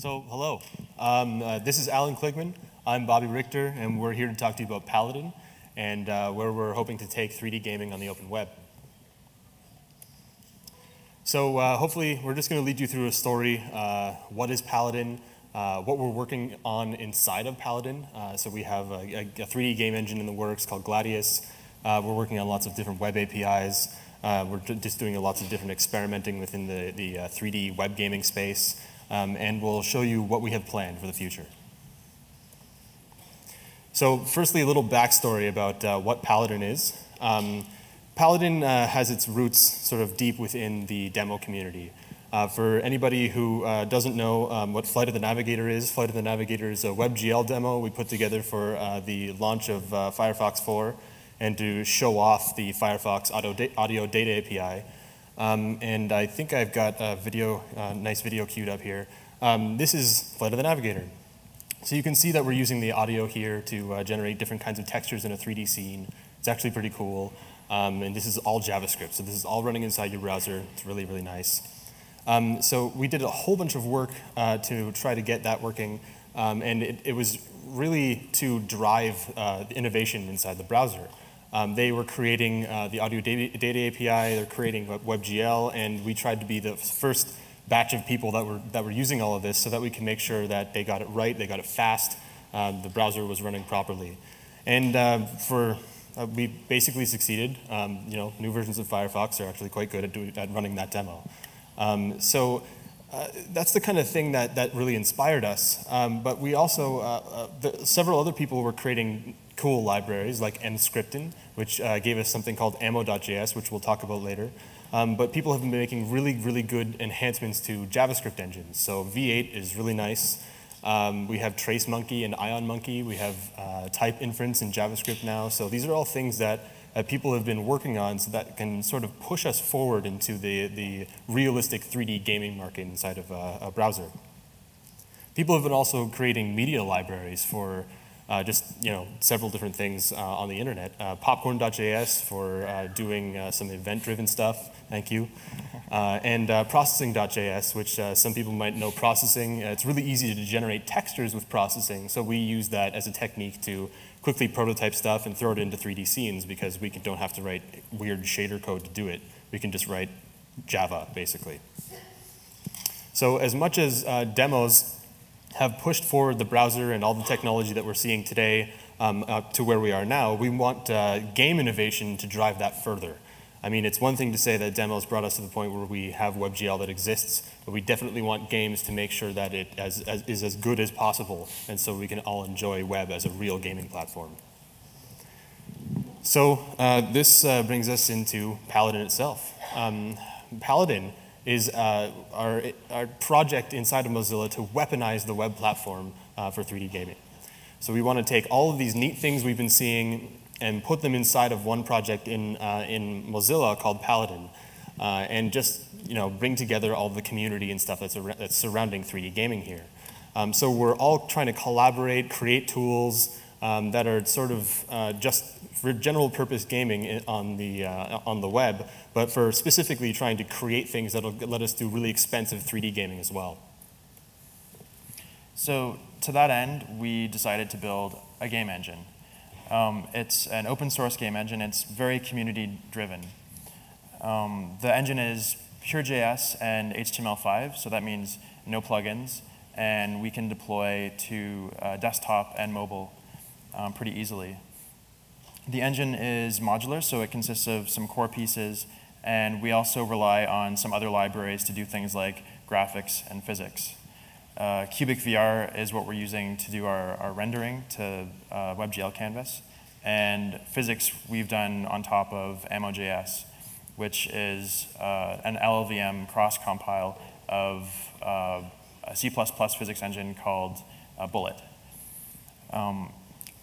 So, hello. This is Alan Kligman. I'm Bobby Richter, and we're here to talk to you about Paladin and where we're hoping to take 3D gaming on the open web. So hopefully, we're just going to lead you through a story. What is Paladin? What we're working on inside of Paladin. So we have a 3D game engine in the works called Gladius. We're working on lots of different web APIs. We're just doing lots of different experimenting within the 3D web gaming space. And we'll show you what we have planned for the future. So firstly, a little backstory about what Paladin is. Paladin has its roots sort of deep within the demo community. For anybody who doesn't know what Flight of the Navigator is, Flight of the Navigator is a WebGL demo we put together for the launch of Firefox 4 and to show off the Firefox audio data API. And I think I've got a video, nice video queued up here. This is Flight of the Navigator. So you can see that we're using the audio here to generate different kinds of textures in a 3D scene. It's actually pretty cool. And this is all JavaScript. So this is all running inside your browser. It's really, really nice. So we did a whole bunch of work to try to get that working. And it was really to drive innovation inside the browser. They were creating the audio data API, they're creating WebGL, and we tried to be the first batch of people that were using all of this so that we can make sure that they got it right, they got it fast, the browser was running properly. And we basically succeeded. New versions of Firefox are actually quite good at running that demo. So that's the kind of thing that really inspired us. But we also, several other people were creating cool libraries like mscripten, which gave us something called ammo.js, which we'll talk about later. But people have been making really, really good enhancements to JavaScript engines. So V8 is really nice. We have TraceMonkey and IonMonkey. We have type inference in JavaScript now. So these are all things that people have been working on so that can sort of push us forward into the realistic 3D gaming market inside of a browser. People have been also creating media libraries for several different things on the internet. Popcorn.js for doing some event-driven stuff, thank you. And processing.js, which some people might know processing. It's really easy to generate textures with processing, so we use that as a technique to quickly prototype stuff and throw it into 3D scenes because we don't have to write weird shader code to do it. We can just write Java, basically. So as much as demos have pushed forward the browser and all the technology that we're seeing today up to where we are now, we want game innovation to drive that further. I mean, it's one thing to say that demos brought us to the point where we have WebGL that exists, but we definitely want games to make sure that it is as good as possible, and so we can all enjoy web as a real gaming platform. So this brings us into Paladin itself. Paladin is our project inside of Mozilla to weaponize the web platform for 3D gaming. So we want to take all of these neat things we've been seeing and put them inside of one project in Mozilla called Paladin, and just bring together all the community and stuff that's surrounding 3D gaming here. So we're all trying to collaborate, create tools that are sort of just for general purpose gaming on the web, but for specifically trying to create things that'll let us do really expensive 3D gaming as well. So to that end, we decided to build a game engine. It's an open source game engine. It's very community driven. The engine is pure JS and HTML5, so that means no plugins, and we can deploy to desktop and mobile pretty easily. The engine is modular, so it consists of some core pieces, and we also rely on some other libraries to do things like graphics and physics. CubicVR is what we're using to do our rendering to WebGL canvas. And physics we've done on top of ammo.js, which is an LLVM cross-compile of a C++ physics engine called Bullet.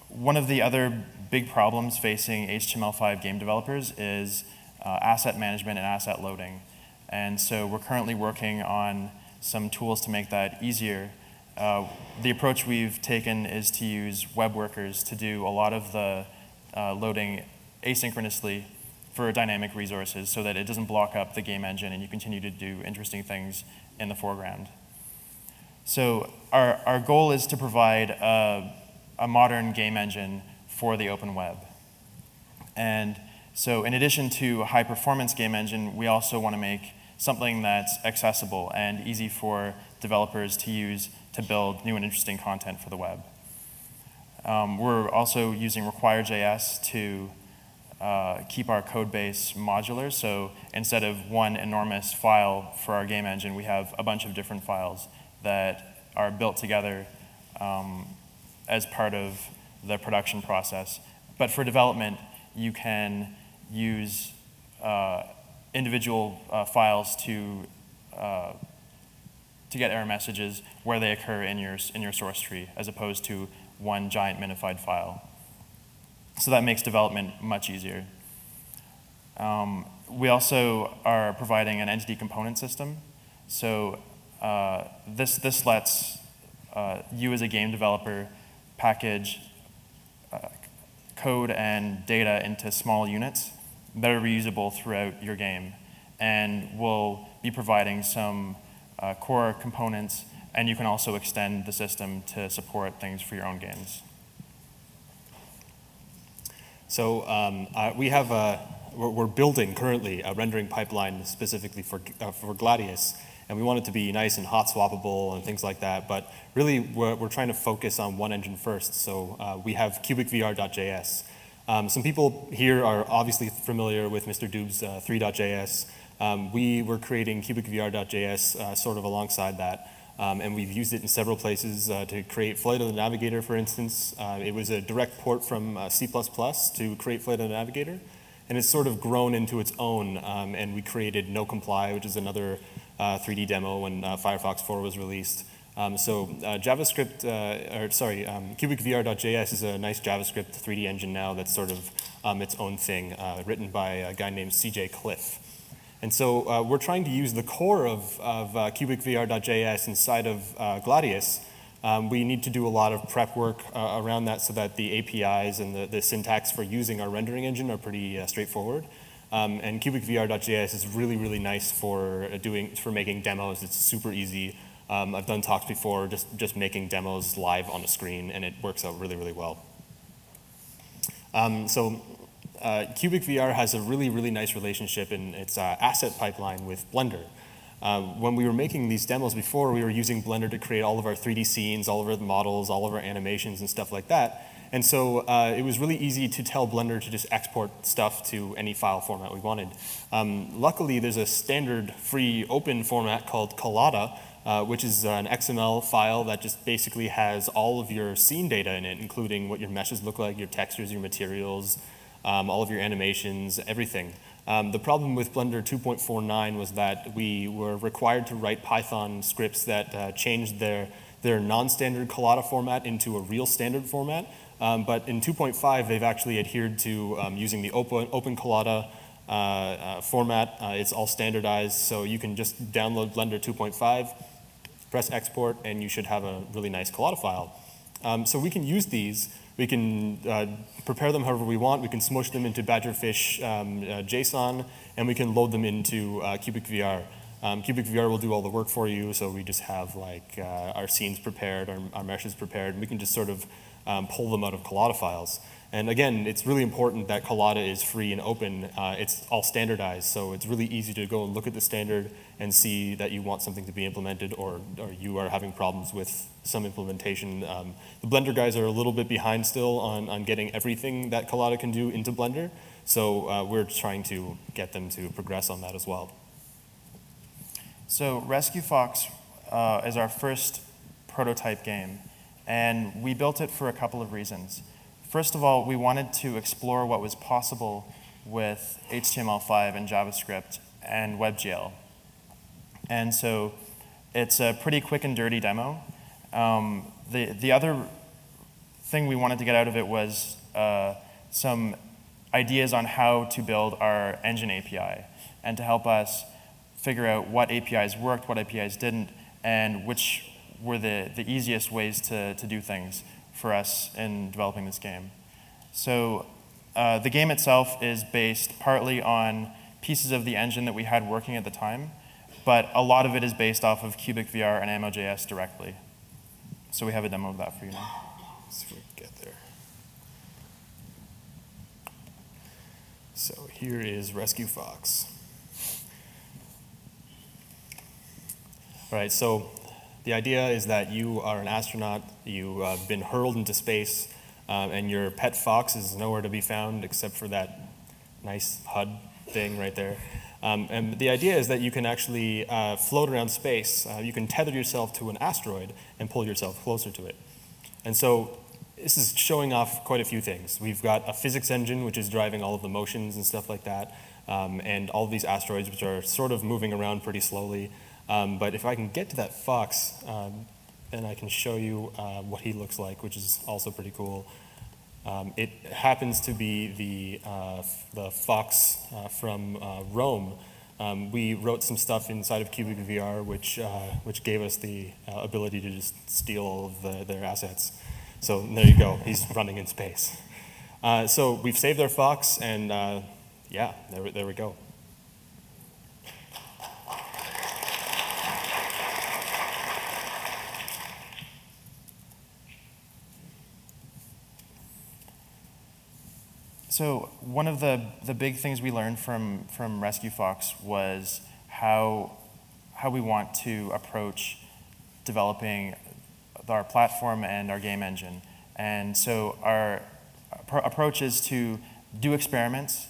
One of the other big problems facing HTML5 game developers is asset management and asset loading. And so we're currently working on some tools to make that easier. The approach we've taken is to use web workers to do a lot of the loading asynchronously for dynamic resources so that it doesn't block up the game engine and you continue to do interesting things in the foreground. So our goal is to provide a modern game engine for the open web. And so in addition to a high-performance game engine, we also want to make something that's accessible and easy for developers to use to build new and interesting content for the web. We're also using require.js to keep our code base modular. So instead of one enormous file for our game engine, we have a bunch of different files that are built together as part of the production process. But for development, you can use individual files to get error messages where they occur in your source tree, as opposed to one giant minified file. So that makes development much easier. We also are providing an entity component system. So this lets you as a game developer package code and data into small units that are reusable throughout your game. And we'll be providing some core components, and you can also extend the system to support things for your own games. So we're building currently a rendering pipeline specifically for Gladius, and we want it to be nice and hot swappable and things like that. But really, we're trying to focus on one engine first. So we have CubicVR.js. Some people here are obviously familiar with Mr. Doob's 3.js. We were creating CubicVR.js sort of alongside that. And we've used it in several places to create Flight of the Navigator, for instance. It was a direct port from C++ to create Flight of the Navigator. And it's sort of grown into its own. And we created No Comply, which is another 3D demo when Firefox 4 was released. CubicVR.js is a nice JavaScript 3D engine now that's sort of its own thing, written by a guy named CJ Cliff. And so we're trying to use the core of CubicVR.js inside of Gladius. We need to do a lot of prep work around that so that the APIs and the syntax for using our rendering engine are pretty straightforward. And CubicVR.js is really, really nice for making demos. It's super easy. I've done talks before just making demos live on a screen, and it works out really, really well. CubicVR has a really, really nice relationship in its asset pipeline with Blender. When we were making these demos before, we were using Blender to create all of our 3D scenes, all of our models, all of our animations and stuff like that. And so it was really easy to tell Blender to just export stuff to any file format we wanted. Luckily, there's a standard free open format called Collada, which is an XML file that just basically has all of your scene data in it, including what your meshes look like, your textures, your materials, all of your animations, everything. The problem with Blender 2.49 was that we were required to write Python scripts that changed their non-standard Collada format into a real standard format. But in 2.5, they've actually adhered to using the open Collada format. It's all standardized, so you can just download Blender 2.5, press export, and you should have a really nice Collada file. So we can use these. We can prepare them however we want. We can smush them into Badgerfish JSON, and we can load them into CubicVR. CubicVR will do all the work for you, so we just have like our scenes prepared, our meshes prepared, and we can just sort of pull them out of Collada files. And again, it's really important that Collada is free and open. It's all standardized, so it's really easy to go and look at the standard and see that you want something to be implemented, or you are having problems with some implementation. The Blender guys are a little bit behind still on getting everything that Collada can do into Blender, so we're trying to get them to progress on that as well. So Rescue Fox is our first prototype game, and we built it for a couple of reasons. First of all, we wanted to explore what was possible with HTML5 and JavaScript and WebGL. And so it's a pretty quick and dirty demo. The other thing we wanted to get out of it was some ideas on how to build our engine API and to help us figure out what APIs worked, what APIs didn't, and which were the easiest ways to do things for us in developing this game. So the game itself is based partly on pieces of the engine that we had working at the time, but a lot of it is based off of CubicVR and ammo.js directly. So we have a demo of that for you now. Let's see if we can get there. So here is Rescue Fox. All right, so the idea is that you are an astronaut, you have been hurled into space, and your pet fox is nowhere to be found except for that nice HUD thing right there. And the idea is that you can actually float around space. You can tether yourself to an asteroid and pull yourself closer to it. And so this is showing off quite a few things. We've got a physics engine, which is driving all of the motions and stuff like that, and all of these asteroids, which are sort of moving around pretty slowly. But if I can get to that fox, then I can show you what he looks like, which is also pretty cool. It happens to be the fox from Rome. We wrote some stuff inside of CubicVR, which gave us the ability to just steal all of their assets. So there you go, he's running in space. So we've saved our fox, and yeah, there we go. So one of the big things we learned from Rescue Fox was how we want to approach developing our platform and our game engine. And so our approach is to do experiments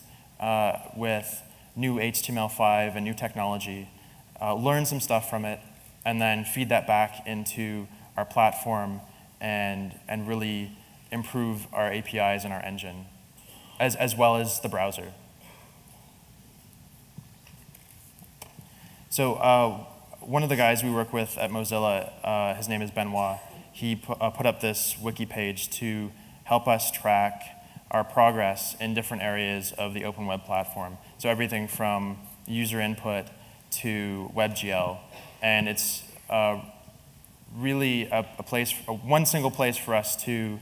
with new HTML5 and new technology, learn some stuff from it, and then feed that back into our platform and really improve our APIs and our engine, as well as the browser. So one of the guys we work with at Mozilla, his name is Benoit, he put up this wiki page to help us track our progress in different areas of the open web platform. So everything from user input to WebGL. And it's really one single place for us to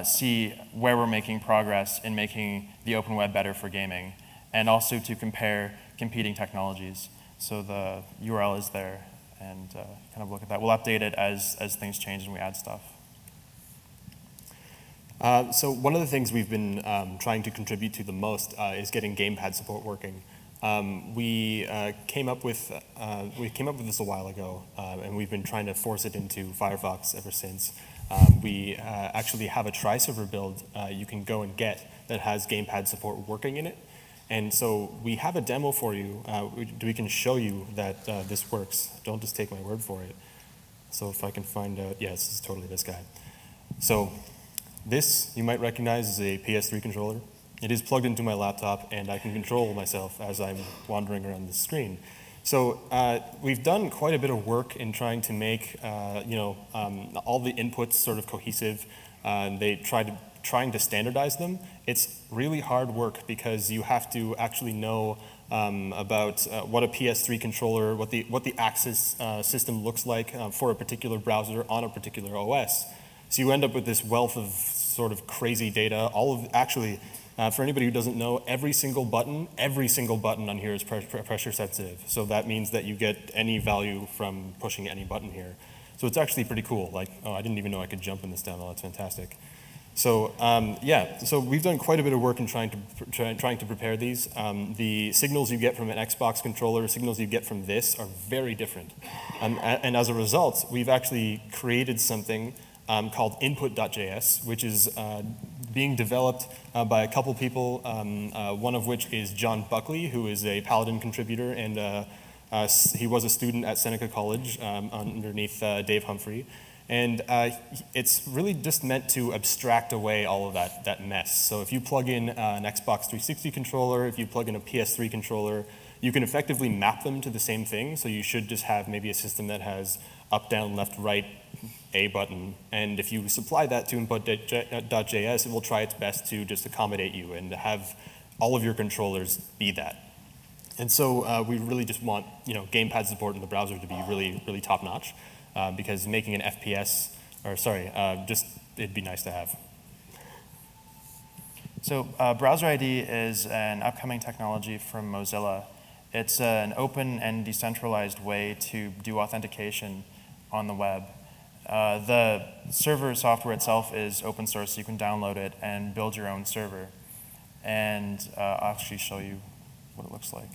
see where we're making progress in making the open web better for gaming, and also to compare competing technologies. So the URL is there, and kind of look at that. We'll update it as things change and we add stuff. So one of the things we've been trying to contribute to the most is getting gamepad support working. We came up with this a while ago, and we've been trying to force it into Firefox ever since. We actually have a tri-server build you can go and get that has gamepad support working in it. And so we have a demo for you. We can show you that this works. Don't just take my word for it. So if I can find out, yeah, this is totally this guy. So this you might recognize as a PS3 controller. It is plugged into my laptop, and I can control myself as I'm wandering around the screen. So we've done quite a bit of work in trying to make all the inputs sort of cohesive. Trying to standardize them. It's really hard work because you have to actually know about what a PS3 controller, what the access system looks like for a particular browser on a particular OS. So you end up with this wealth of sort of crazy data. For anybody who doesn't know, every single button on here is pressure sensitive. So that means that you get any value from pushing any button here. So it's actually pretty cool. Like, oh, I didn't even know I could jump in this demo. That's fantastic. So yeah, so we've done quite a bit of work in trying to prepare these. The signals you get from an Xbox controller, signals you get from this are very different. And as a result, we've actually created something called input.js, which is being developed by a couple people, one of which is John Buckley, who is a Paladin contributor, and he was a student at Seneca College underneath Dave Humphrey. And it's really just meant to abstract away all of that mess. So if you plug in an Xbox 360 controller, if you plug in a PS3 controller, you can effectively map them to the same thing. So you should just have maybe a system that has up, down, left, right, A button. And if you supply that to input.js, it will try its best to just accommodate you and have all of your controllers be that. And so we really just want gamepad support in the browser to be really, really top notch. Because making an FPS, it'd be nice to have. So Browser ID is an upcoming technology from Mozilla, It's an open and decentralized way to do authentication on the web. The server software itself is open source, so you can download it and build your own server. And I'll actually show you what it looks like.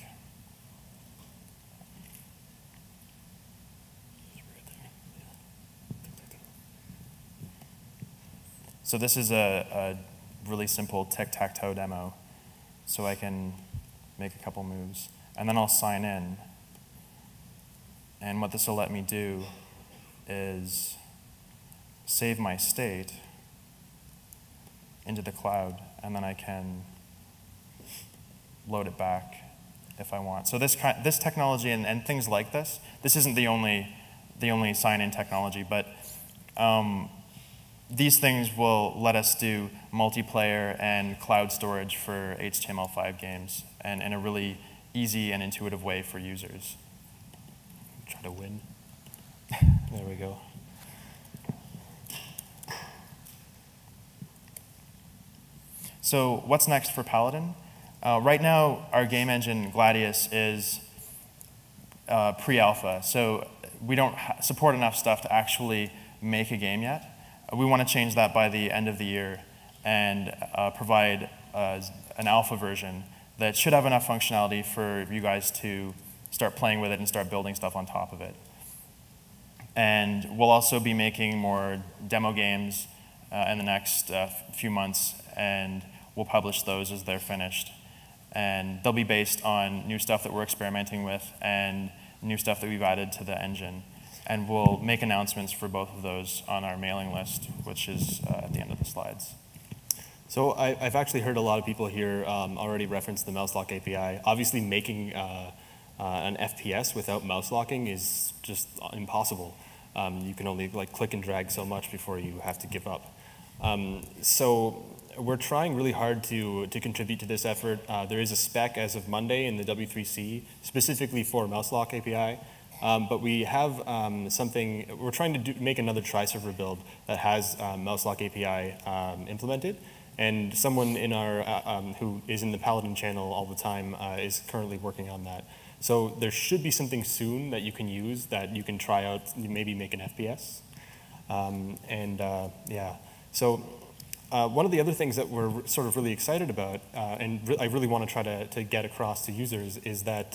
So this is a really simple tic-tac-toe demo. So I can make a couple moves. And then I'll sign in. And what this will let me do is save my state into the cloud, and then I can load it back if I want. So this technology and things like this isn't the only sign-in technology, but these things will let us do multiplayer and cloud storage for HTML5 games, and in a really easy and intuitive way for users. Try to win. There we go. So what's next for Paladin? Right now, our game engine, Gladius, is pre-alpha, so we don't support enough stuff to actually make a game yet. We want to change that by the end of the year and provide an alpha version that should have enough functionality for you guys to start playing with it and start building stuff on top of it. And we'll also be making more demo games in the next few months, and we'll publish those as they're finished. And they'll be based on new stuff that we're experimenting with and new stuff that we've added to the engine. And we'll make announcements for both of those on our mailing list, which is at the end of the slides. So I've actually heard a lot of people here already reference the mouse lock API. Obviously, making an FPS without mouse locking is just impossible. You can only click and drag so much before you have to give up. So we're trying really hard to contribute to this effort. There is a spec as of Monday in the W3C specifically for mouse lock API. But we have something, we're trying to make another tri-server build that has mouse lock API implemented. And someone in our, who is in the Paladin channel all the time is currently working on that. So there should be something soon that you can use that you can try out, maybe make an FPS. Yeah, so one of the other things that we're sort of really excited about, and I really want to try to get across to users, is that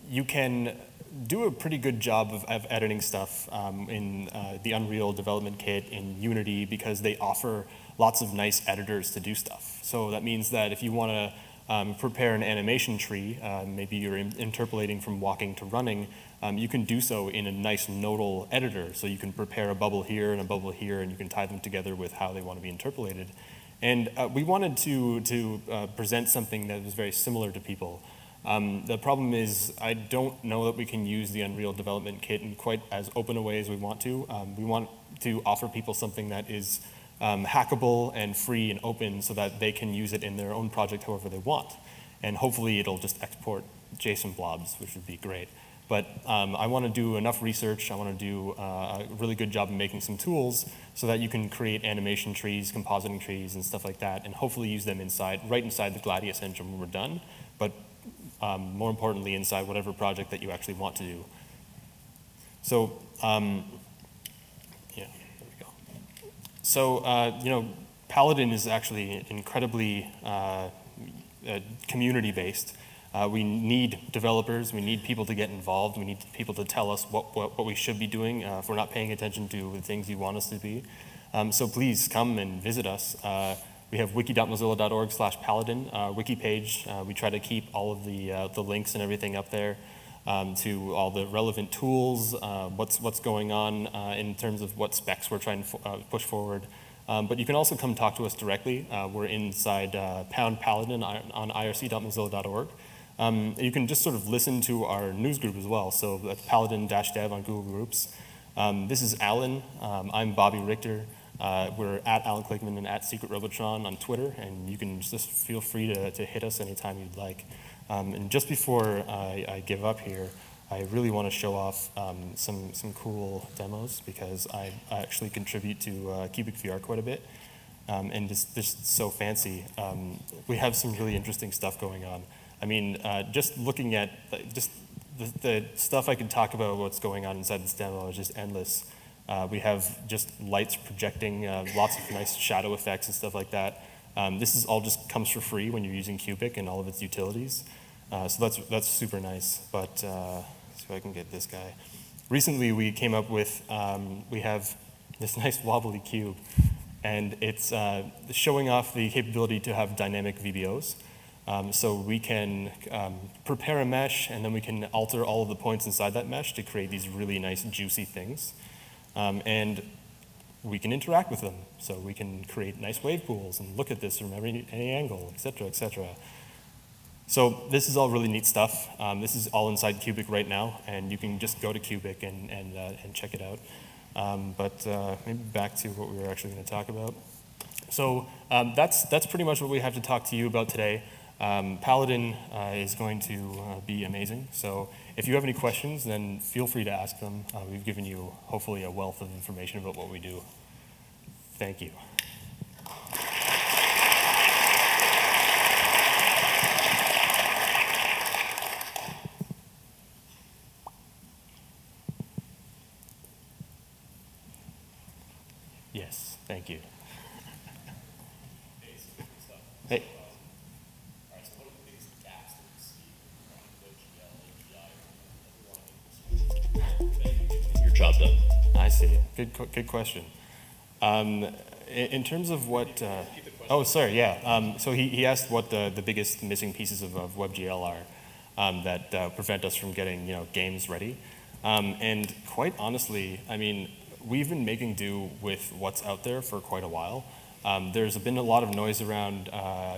you can do a pretty good job of editing stuff in the Unreal Development Kit in Unity, because they offer lots of nice editors to do stuff. So that means that if you want to prepare an animation tree, maybe you're interpolating from walking to running, you can do so in a nice nodal editor. So you can prepare a bubble here and a bubble here, and you can tie them together with how they want to be interpolated. And we wanted to present something that was very similar to people. The problem is I don't know that we can use the Unreal Development Kit in quite as open a way as we want to. We want to offer people something that is hackable and free and open so that they can use it in their own project however they want. And hopefully it'll just export JSON blobs, which would be great. But I want to do enough research, I want to do a really good job of making some tools so that you can create animation trees, compositing trees, and stuff like that, and hopefully use them right inside the Gladius engine when we're done. But more importantly, inside whatever project that you actually want to do. So, yeah, there we go. So, you know, Paladin is actually incredibly community-based. We need developers, we need people to get involved, we need people to tell us what we should be doing if we're not paying attention to the things you want us to be. So please come and visit us. We have wiki.mozilla.org/paladin, our wiki page. We try to keep all of the links and everything up there to all the relevant tools, what's going on in terms of what specs we're trying to push forward. But you can also come talk to us directly. We're inside #Paladin on irc.mozilla.org. You can just sort of listen to our news group as well. So that's Paladin-Dev on Google Groups. This is Alan. I'm Bobby Richter. We're at Alan Kligman and at Secret Robotron on Twitter, and you can just feel free to hit us anytime you'd like. And just before I give up here, I really want to show off some cool demos, because I actually contribute to CubicVR quite a bit, and this is so fancy. We have some really interesting stuff going on. I mean, just looking at just the stuff I could talk about what's going on inside this demo is just endless. We have just lights projecting, lots of nice shadow effects and stuff like that. This is all just comes for free when you're using Cubic and all of its utilities. So that's super nice. But so I can get this guy. Recently, we came up with, we have this nice wobbly cube, and it's showing off the capability to have dynamic VBOs. So we can prepare a mesh, and then we can alter all of the points inside that mesh to create these really nice, juicy things. And we can interact with them. So we can create nice wave pools and look at this from any angle, et cetera, et cetera. So this is all really neat stuff. This is all inside Cubic right now, and you can just go to Cubic and check it out. But maybe back to what we were actually going to talk about. So that's pretty much what we have to talk to you about today. Paladin is going to be amazing. So if you have any questions, then feel free to ask them. We've given you, hopefully, a wealth of information about what we do. Thank you. Yes, thank you. Hey. Your job done. I see. Good question. In terms of what, oh, sorry, yeah. So he asked what the biggest missing pieces of WebGL are that prevent us from getting games ready. And quite honestly, I mean, we've been making do with what's out there for quite a while. There's been a lot of noise around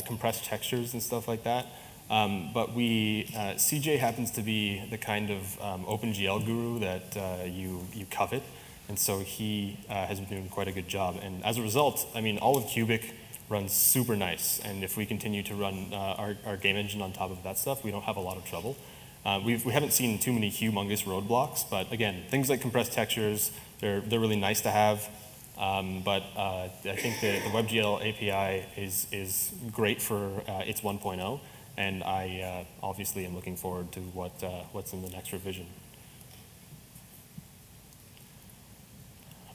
compressed textures and stuff like that. But CJ happens to be the kind of OpenGL guru that you covet. And so he has been doing quite a good job. And as a result, I mean, all of Cubic runs super nice. And if we continue to run our game engine on top of that stuff, we don't have a lot of trouble. We haven't seen too many humongous roadblocks. But again, things like compressed textures, they're really nice to have. But I think the WebGL API is great for its 1.0. And I obviously am looking forward to what's in the next revision.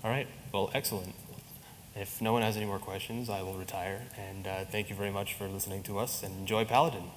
All right, well, excellent. If no one has any more questions, I will retire. And thank you very much for listening to us, and enjoy Paladin.